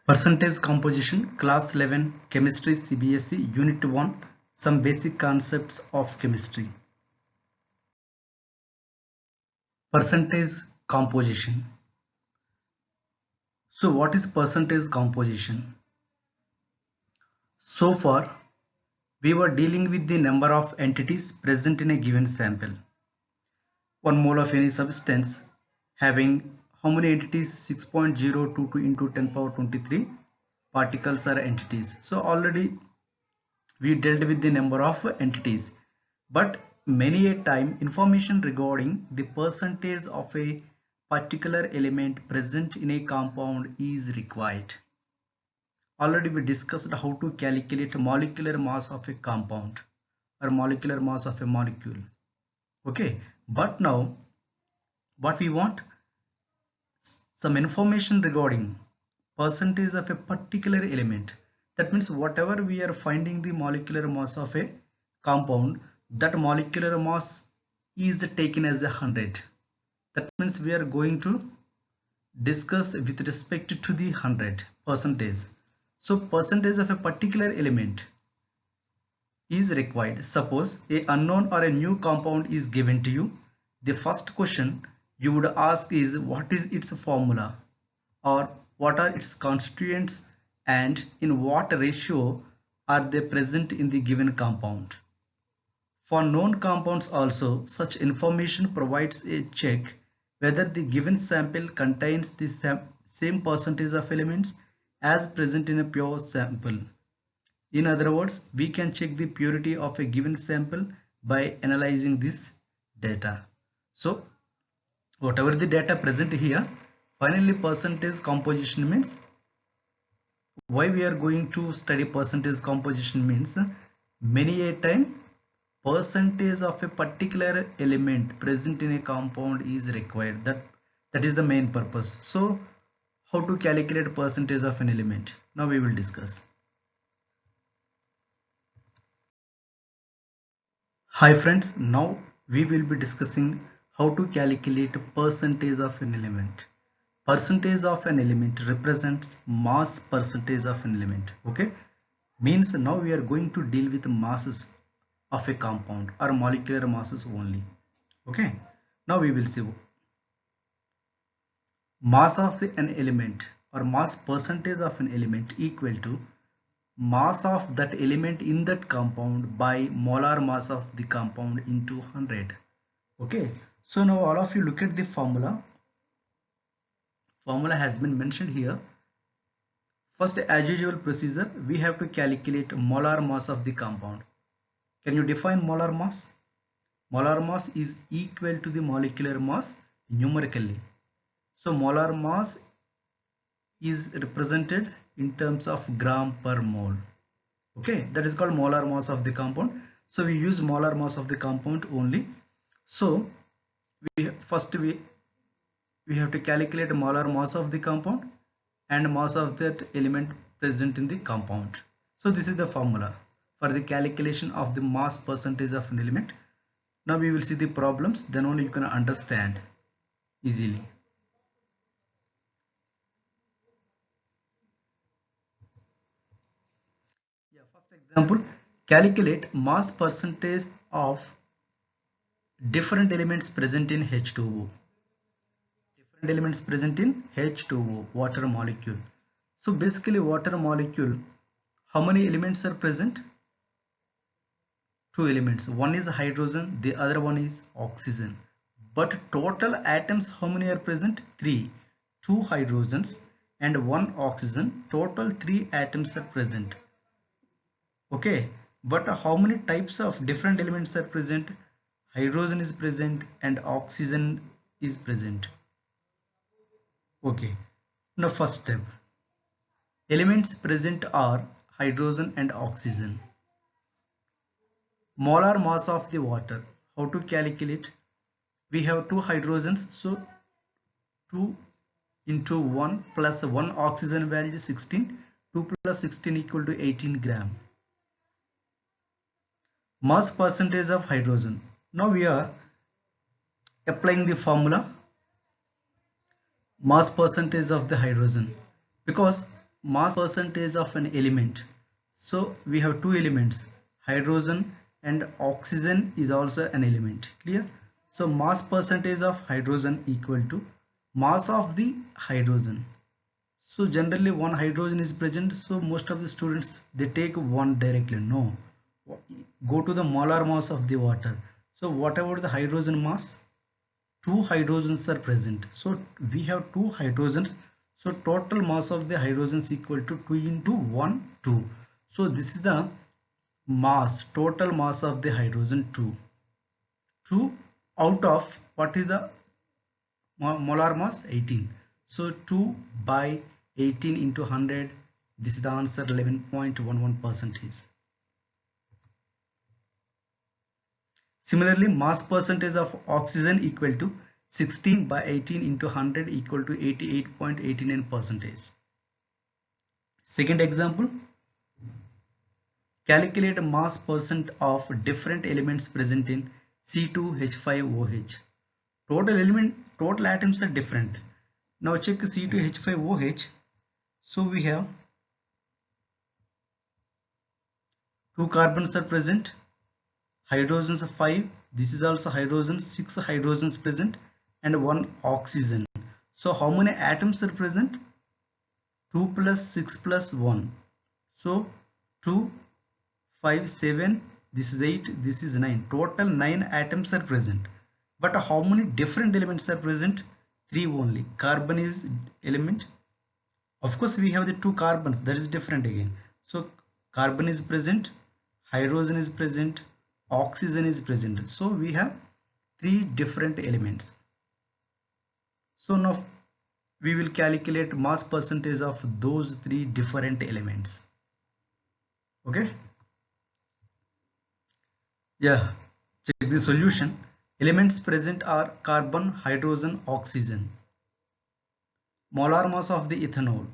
Percentage composition, class 11, chemistry, CBSE, unit 1, some basic concepts of chemistry. Percentage composition. So what is percentage composition? So far, we were dealing with the number of entities present in a given sample. 1 mole of any substance having how many entities? 6.022 into 10 power 23 particles are entities. So already we dealt with the number of entities, but many a time information regarding the percentage of a particular element present in a compound is required. Already we discussed how to calculate molecular mass of a compound or molecular mass of a molecule. Okay, but now what we want, some information regarding percentage of a particular element. That means whatever we are finding the molecular mass of a compound, that molecular mass is taken as 100. That means we are going to discuss with respect to the 100 percentage. So percentage of a particular element is required. Suppose a unknown or a new compound is given to you. The first question you would ask is what is its formula, or what are its constituents, and in what ratio are they present in the given compound. For known compounds also, such information provides a check whether the given sample contains the same percentage of elements as present in a pure sample. In other words, we can check the purity of a given sample by analyzing this data. So whatever the data present here, finally percentage composition means, why we are going to study percentage composition means, many a time percentage of a particular element present in a compound is required. That is the main purpose. So how to calculate percentage of an element, now we will discuss. Hi friends, now we will be discussing how to calculate percentage of an element. Percentage of an element represents mass percentage of an element. Okay, means now we are going to deal with masses of a compound or molecular masses only. Okay, now we will see mass of an element or mass percentage of an element equal to mass of that element in that compound by molar mass of the compound into 100. Okay, so now all of you look at the formula. Formula has been mentioned here. First, as usual procedure, we have to calculate molar mass of the compound. Can you define molar mass? Molar mass is equal to the molecular mass numerically. So molar mass is represented in terms of gram per mole. Okay, that is called molar mass of the compound. So we use molar mass of the compound only. So we have to calculate molar mass of the compound and mass of that element present in the compound. So this is the formula for the calculation of the mass percentage of an element. Now we will see the problems, then only you can understand easily. Yeah, first example, calculate mass percentage of different elements present in H2O. Different elements present in H2O, water molecule. So basically water molecule, how many elements are present? Two elements. One is hydrogen, the other one is oxygen. But total atoms, how many are present? Three. Two hydrogens and one oxygen. Total 3 atoms are present. Okay, but how many types of different elements are present? Hydrogen is present and oxygen is present. Okay, now first step, elements present are hydrogen and oxygen. Molar mass of the water, how to calculate? We have 2 hydrogens, so 2 into 1 plus 1 oxygen value 16, 2 plus 16 equal to 18 gram. Mass percentage of hydrogen. Now we are applying the formula mass percentage of the hydrogen, because mass percentage of an element. So we have two elements, hydrogen and oxygen is also an element. Clear? So mass percentage of hydrogen equal to mass of the hydrogen. So generally one hydrogen is present, so most of the students they take one directly. No, go to the molar mass of the water. So whatever the hydrogen mass, two hydrogens are present, so we have two hydrogens, so total mass of the hydrogens equal to 2 into 1 2. So this is the mass, total mass of the hydrogen 2 out of what is the molar mass 18. So 2 by 18 into 100, this is the answer, 11.11 percentage. Similarly, mass percentage of oxygen equal to 16 by 18 into 100 equal to 88.89 percentage. Second example, calculate mass percent of different elements present in C2H5OH. Total atoms are different. Now check C2H5OH. So we have two carbons are present, hydrogens are 5, this is also hydrogen, 6 hydrogens present and 1 oxygen. So how many atoms are present? 2 plus 6 plus 1. So 2, 5, 7, this is 8, this is 9. Total 9 atoms are present. But how many different elements are present? 3 only. Carbon is element. Of course we have the two carbons, that is different again. So carbon is present, hydrogen is present, oxygen is present. So we have 3 different elements. So now we will calculate mass percentage of those 3 different elements. Okay. Yeah, check the solution. Elements present are carbon, hydrogen, oxygen. Molar mass of the ethanol.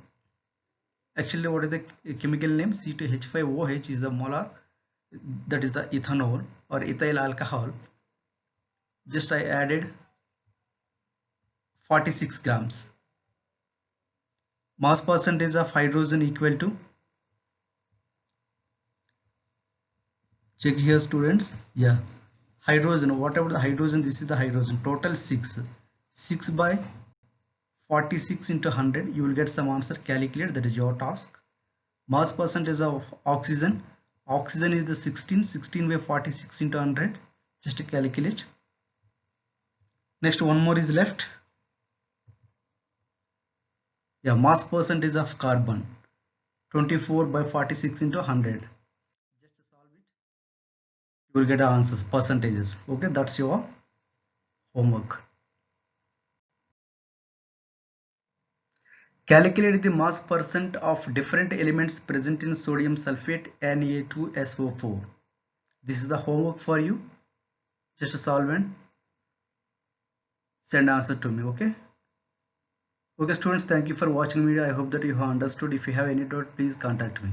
Actually, what is the chemical name? C2H5OH is the molar, that is the ethanol or ethyl alcohol. Just I added 46 grams. Mass percentage of hydrogen equal to, check here students, yeah, hydrogen, whatever the hydrogen, this is the hydrogen, total 6 by 46 into 100, you will get some answer. Calculate, that is your task. Mass percentage of oxygen is the 16 by 46 into 100, just to calculate. Next one more is left. Yeah, mass percentage of carbon, 24 by 46 into 100. Just solve it, you will get answers, percentages. Okay, that's your homework. Calculate the mass percent of different elements present in sodium sulfate Na2SO4. This is the homework for you. Just solve and send answer to me. Okay students, thank you for watching video. I hope that you have understood. If you have any doubt, please contact me.